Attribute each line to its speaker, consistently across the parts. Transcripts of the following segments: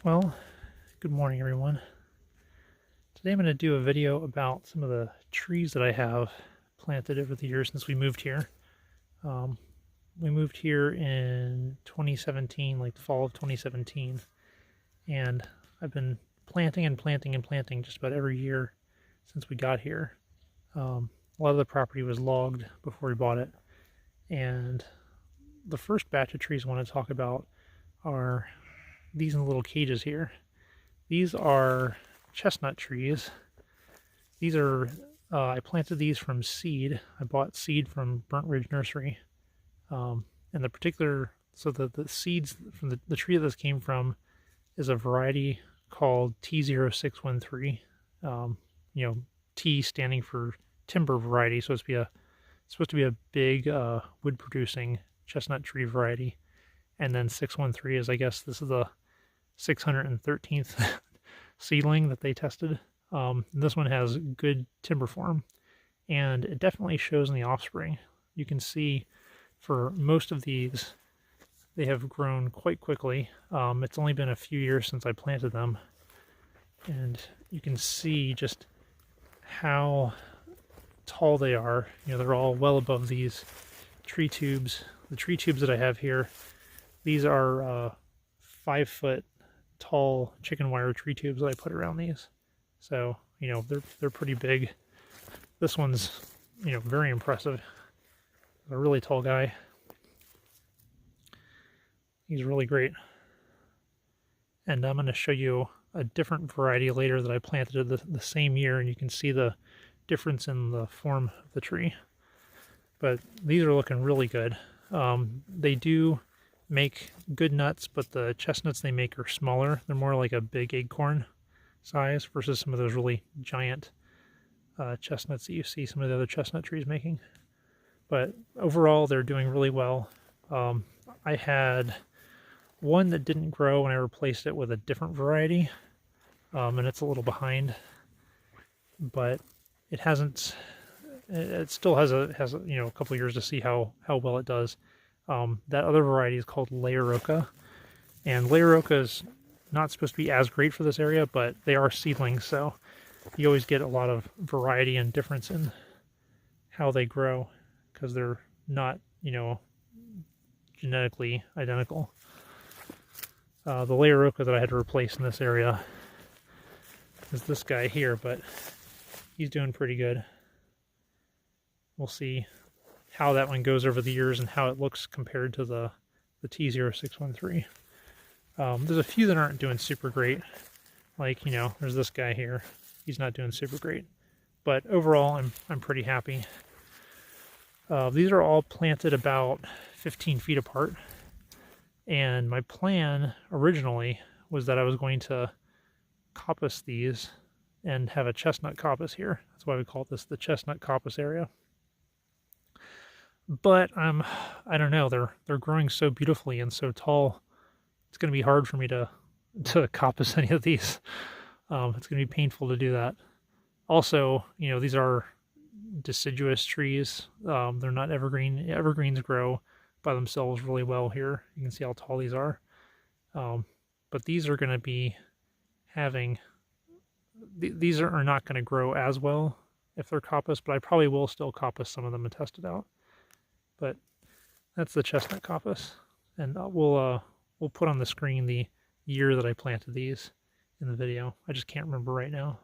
Speaker 1: Well, good morning everyone. Today I'm going to do a video about some of the trees that I have planted over the years since we moved here. We moved here in 2017, like the fall of 2017, and I've been planting and planting and planting just about every year since we got here. A lot of the property was logged before we bought it, and the first batch of trees I want to talk about are these in the little cages here. These are chestnut trees. These are, I planted these from seed. I bought seed from Burnt Ridge Nursery. And the particular, so the seeds from the tree that this came from is a variety called T0613. T standing for timber variety, so it's supposed to be a big wood producing chestnut tree variety. And then 613 is, I guess, this is the 613th seedling that they tested. This one has good timber form, and it definitely shows in the offspring. You can see for most of these, they have grown quite quickly. It's only been a few years since I planted them, and you can see just how tall they are. They're all well above these tree tubes. The tree tubes that I have here, these are 5-foot tall chicken wire tree tubes that I put around these. So, they're pretty big. This one's, very impressive. A really tall guy. He's really great. And I'm going to show you a different variety later that I planted the same year, and you can see the difference in the form of the tree. But these are looking really good. They do make good nuts, but the chestnuts they make are smaller. They're more like a big acorn size versus some of those really giant chestnuts that you see some of the other chestnut trees making. But overall, they're doing really well. I had one that didn't grow, and I replaced it with a different variety, and it's a little behind, but it hasn't. It still has a couple years to see how well it does. That other variety is called rugosa, and rugosa is not supposed to be as great for this area, but they are seedlings, so you always get a lot of variety and difference in how they grow because they're not, genetically identical. The rugosa that I had to replace in this area is this guy here, but he's doing pretty good. We'll see how that one goes over the years and how it looks compared to the T0613. There's a few that aren't doing super great. Like, there's this guy here. He's not doing super great. But overall, I'm pretty happy. These are all planted about 15 feet apart. And my plan originally was that I was going to coppice these and have a chestnut coppice here. That's why we call this the chestnut coppice area. But I don't know, they're growing so beautifully and so tall. It's going to be hard for me to coppice any of these. It's going to be painful to do that. Also, these are deciduous trees. They're not evergreen. Evergreens grow by themselves really well here. You can see how tall these are. But these are going to be having... These are not going to grow as well if they're coppiced, but I probably will still coppice some of them and test it out. But that's the chestnut coppice, and we'll put on the screen the year that I planted these in the video. I just can't remember right now.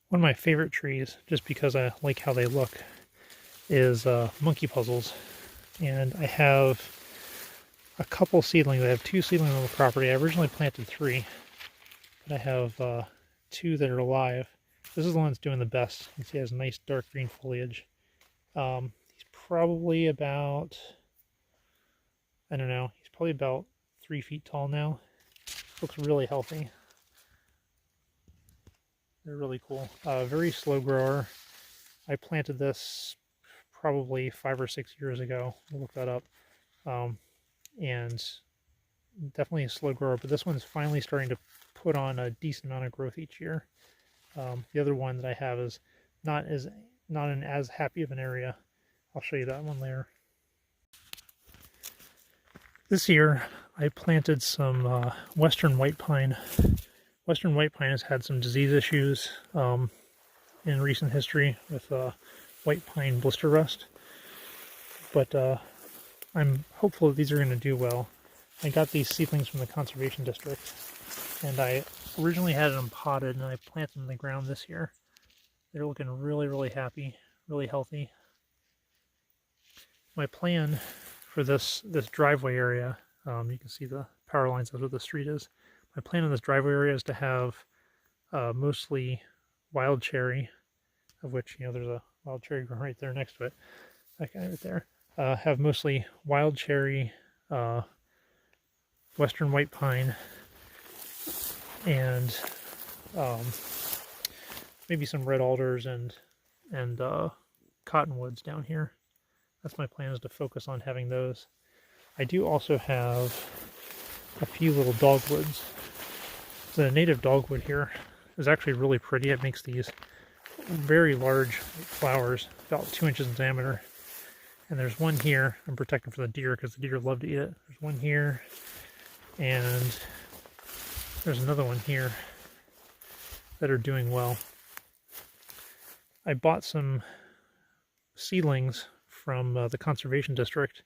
Speaker 1: One of my favorite trees, just because I like how they look, is monkey puzzles. And I have a couple seedlings. I have 2 seedlings on the property. I originally planted 3, but I have 2 that are alive. This is the one that's doing the best. You can see it has nice dark green foliage. He's probably about, I don't know, he's probably about 3 feet tall now. Looks really healthy. They're really cool. Very slow grower. I planted this probably 5 or 6 years ago. I'll look that up. And definitely a slow grower, but this one's finally starting to put on a decent amount of growth each year. The other one that I have is not in as happy of an area. I'll show you that one later. This year, I planted some western white pine. Western white pine has had some disease issues in recent history with white pine blister rust, but I'm hopeful that these are going to do well. I got these seedlings from the conservation district, and I originally had them potted, and I planted them in the ground this year. They're looking really, really happy, really healthy. My plan for this driveway area, you can see the power lines, that's what the street is. My plan in this driveway area is to have mostly wild cherry, of which, you know, there's a wild cherry growing right there next to it. That guy right there. Have mostly wild cherry, western white pine, and maybe some red alders and cottonwoods down here. That's my plan, is to focus on having those. I do also have a few little dogwoods. The native dogwood here is actually really pretty. It makes these very large flowers, about 2 inches in diameter. And there's one here. I'm protecting for the deer because the deer love to eat it. There's one here, and there's another one here that are doing well. I bought some seedlings from the conservation district,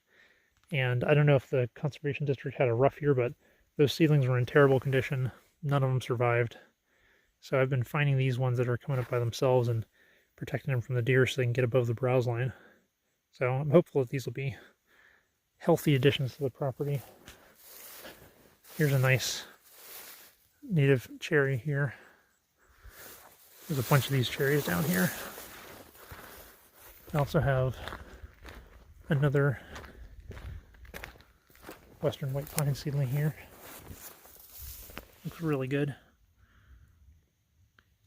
Speaker 1: and I don't know if the conservation district had a rough year, but those seedlings were in terrible condition. None of them survived. So I've been finding these ones that are coming up by themselves and protecting them from the deer so they can get above the browse line. So I'm hopeful that these will be healthy additions to the property. Here's a nice native cherry here. There's a bunch of these cherries down here. I also have another western white pine seedling here. Looks really good.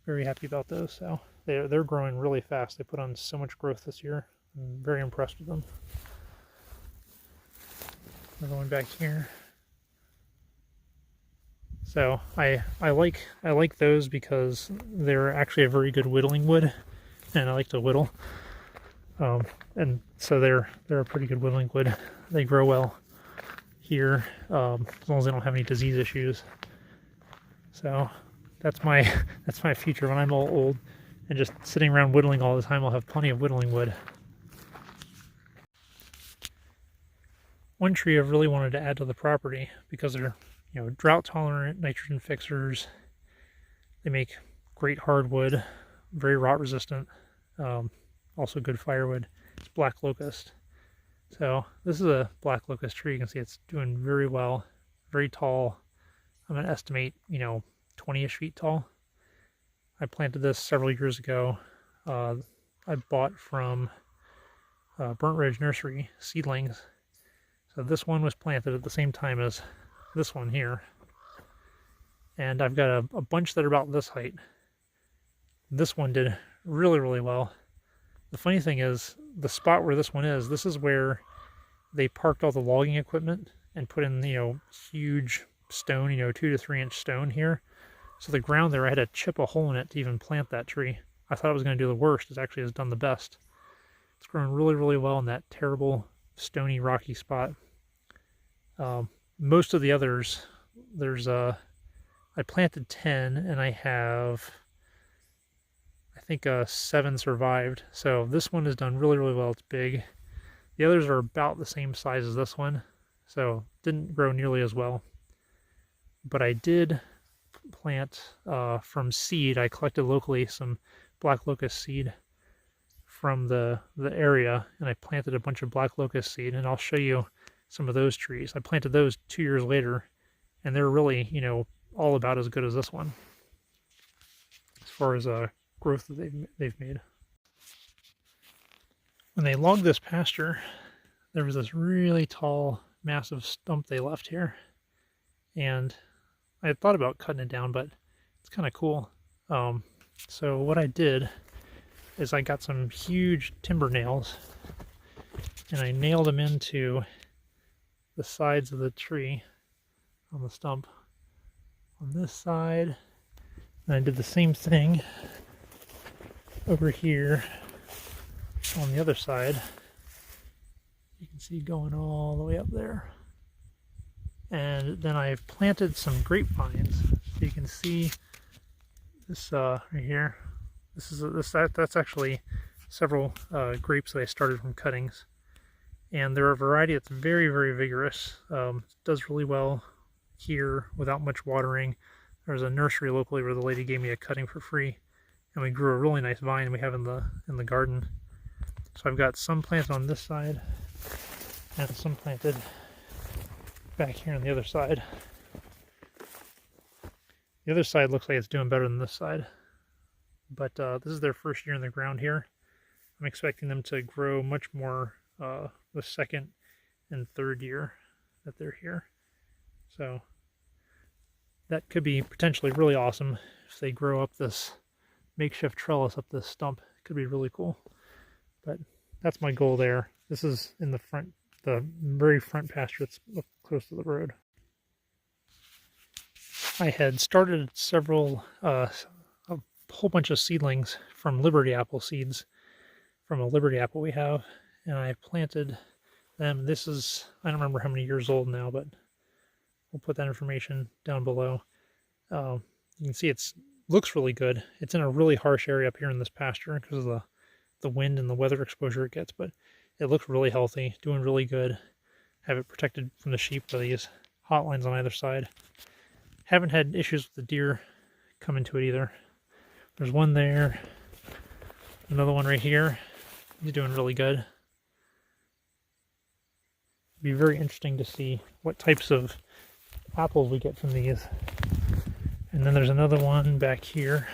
Speaker 1: Very happy about those. So they're growing really fast. They put on so much growth this year. I'm very impressed with them. We're going back here. So I like those because they're actually a very good whittling wood, and I like to whittle. And so they're a pretty good whittling wood. They grow well here, as long as they don't have any disease issues. So that's my future. When I'm all old and just sitting around whittling all the time, I'll have plenty of whittling wood. One tree I've really wanted to add to the property because they're, you know, drought tolerant, nitrogen fixers. They make great hardwood, very rot resistant, also good firewood. It's black locust. So this is a black locust tree. You can see it's doing very well, very tall. I'm going to estimate, you know, 20-ish feet tall. I planted this several years ago. I bought from Burnt Ridge Nursery seedlings. So this one was planted at the same time as this one here. And I've got a bunch that are about this height. This one did really, really well. The funny thing is, the spot where this one is, this is where they parked all the logging equipment and put in, you know, huge stone, you know, 2 to 3 inch stone here. So the ground there, I had to chip a hole in it to even plant that tree. I thought it was going to do the worst. It actually has done the best. It's growing really, really well in that terrible, stony, rocky spot. Most of the others, I planted 10, and I have, I think 7 survived. So this one has done really, really well. It's big. The others are about the same size as this one, so didn't grow nearly as well. But I did plant from seed. I collected locally some black locust seed from the area, and I planted a bunch of black locust seed, and I'll show you some of those trees. I planted those 2 years later, and they're really, you know, all about as good as this one as far as growth that they've made. When they logged this pasture, there was this really tall, massive stump they left here, and I had thought about cutting it down, but it's kind of cool. So what I did is I got some huge timber nails, and I nailed them into the sides of the tree on the stump on this side, and I did the same thing over here on the other side. You can see going all the way up there. And then I've planted some grapevines. So you can see this right here. That's actually several grapes that I started from cuttings. And they're a variety that's very, very vigorous. Does really well here without much watering. There's a nursery locally where the lady gave me a cutting for free, and we grew a really nice vine we have in the garden. So I've got some planted on this side and some planted back here on the other side. The other side looks like it's doing better than this side, but this is their first year in the ground here. I'm expecting them to grow much more the second and third year that they're here. So that could be potentially really awesome if they grow up this makeshift trellis up this stump. It could be really cool. But that's my goal there. This is in the front, the very front pasture that's close to the road. I had started several, a whole bunch of seedlings from Liberty apple seeds, from a Liberty apple we have, and I planted them. This is, I don't remember how many years old now, but we'll put that information down below. You can see it looks really good. It's in a really harsh area up here in this pasture because of the wind and the weather exposure it gets, but it looks really healthy, doing really good. Have it protected from the sheep by these hot lines on either side. Haven't had issues with the deer come into it either. There's one there, another one right here. He's doing really good. It'd be very interesting to see what types of apples we get from these. And then there's another one back here.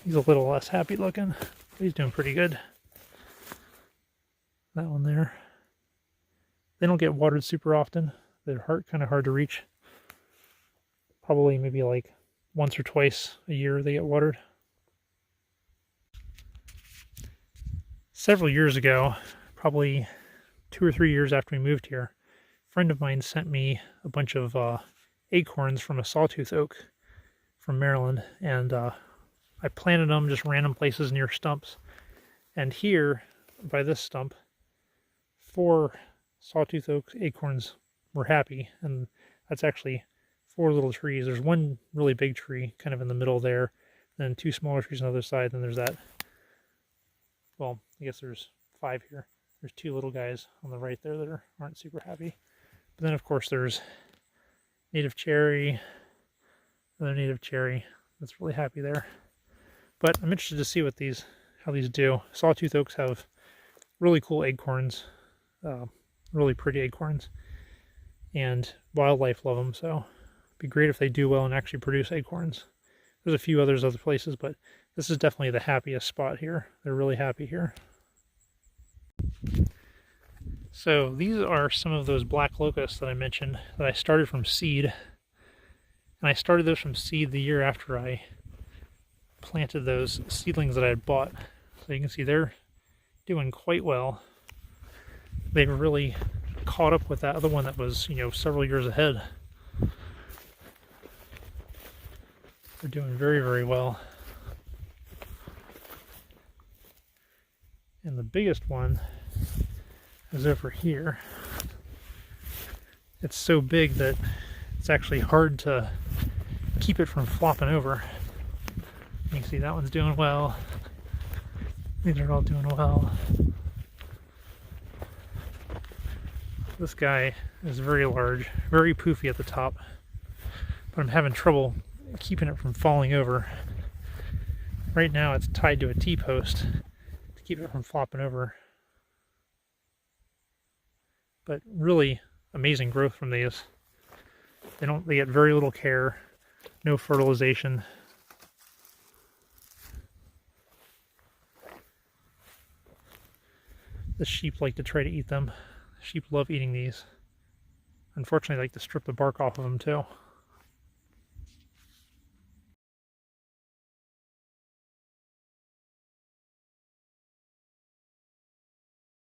Speaker 1: He's a little less happy looking, but he's doing pretty good. That one there. They don't get watered super often. They're kind of hard to reach. Probably maybe like once or twice a year they get watered. Several years ago, probably 2 or 3 years after we moved here, a friend of mine sent me a bunch of acorns from a sawtooth oak from Maryland, and I planted them just random places near stumps. And here, by this stump, 4 sawtooth oak acorns were happy, and that's actually 4 little trees. There's one really big tree kind of in the middle there, then 2 smaller trees on the other side, then there's that. Well, I guess there's 5 here. There's 2 little guys on the right there that aren't super happy. But then, of course, there's native cherry, another native cherry that's really happy there. But I'm interested to see how these do. Sawtooth oaks have really cool acorns, really pretty acorns, and wildlife love them, so it'd be great if they do well and actually produce acorns. There's a few other places, but this is definitely the happiest spot here. They're really happy here. So these are some of those black locusts that I mentioned that I started from seed. And I started those from seed the year after I planted those seedlings that I had bought. So you can see they're doing quite well. They've really caught up with that other one that was, several years ahead. They're doing very, very well. And the biggest one is over here. It's so big that it's actually hard to keep it from flopping over. You can see that one's doing well. These are all doing well. This guy is very large, very poofy at the top, but I'm having trouble keeping it from falling over. Right now it's tied to a T-post to keep it from flopping over. But really amazing growth from these. They get very little care, no fertilization. The sheep like to try to eat them. Sheep love eating these. Unfortunately, they like to strip the bark off of them too.